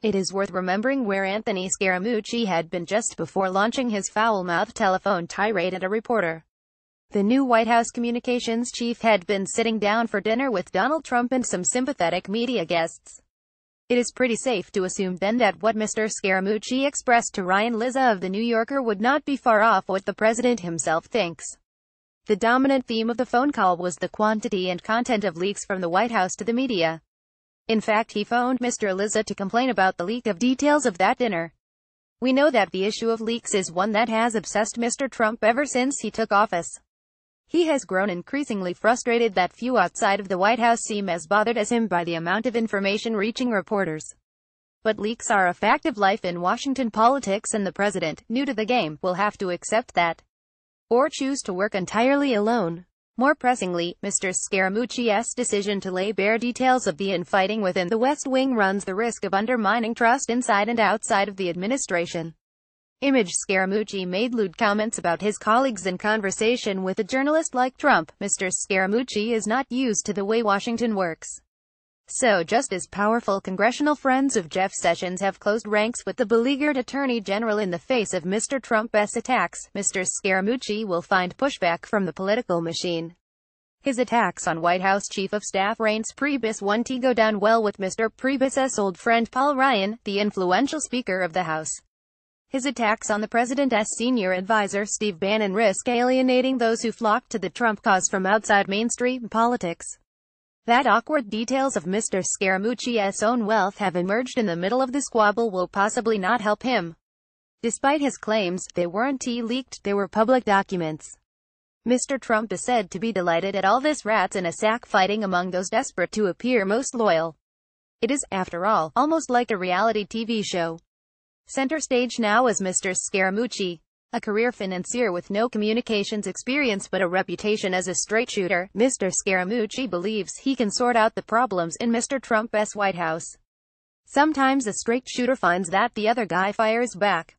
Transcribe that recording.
It is worth remembering where Anthony Scaramucci had been just before launching his foul-mouthed telephone tirade at a reporter. The new White House communications chief had been sitting down for dinner with Donald Trump and some sympathetic media guests. It is pretty safe to assume then that what Mr. Scaramucci expressed to Ryan Lizza of The New Yorker would not be far off what the president himself thinks. The dominant theme of the phone call was the quantity and content of leaks from the White House to the media. In fact, he phoned Mr. Lizza to complain about the leak of details of that dinner. We know that the issue of leaks is one that has obsessed Mr. Trump ever since he took office. He has grown increasingly frustrated that few outside of the White House seem as bothered as him by the amount of information reaching reporters. But leaks are a fact of life in Washington politics, and the president, new to the game, will have to accept that. Or choose to work entirely alone. More pressingly, Mr. Scaramucci's decision to lay bare details of the infighting within the West Wing runs the risk of undermining trust inside and outside of the administration. Scaramucci made lewd comments about his colleagues in conversation with a journalist like Trump. Mr. Scaramucci is not used to the way Washington works. So just as powerful congressional friends of Jeff Sessions have closed ranks with the beleaguered attorney general in the face of Mr. Trump's attacks, Mr. Scaramucci will find pushback from the political machine. His attacks on White House Chief of Staff Reince Priebus won't go down well with Mr. Priebus's old friend Paul Ryan, the influential Speaker of the House. His attacks on the president's senior advisor Steve Bannon risk alienating those who flock to the Trump cause from outside mainstream politics. That awkward details of Mr. Scaramucci's own wealth have emerged in the middle of the squabble will possibly not help him. Despite his claims, they weren't leaked, they were public documents. Mr. Trump is said to be delighted at all this rats in a sack fighting among those desperate to appear most loyal. It is, after all, almost like a reality TV show. Center stage now is Mr. Scaramucci, a career financier with no communications experience but a reputation as a straight shooter. Mr. Scaramucci believes he can sort out the problems in Mr. Trump's White House. Sometimes a straight shooter finds that the other guy fires back.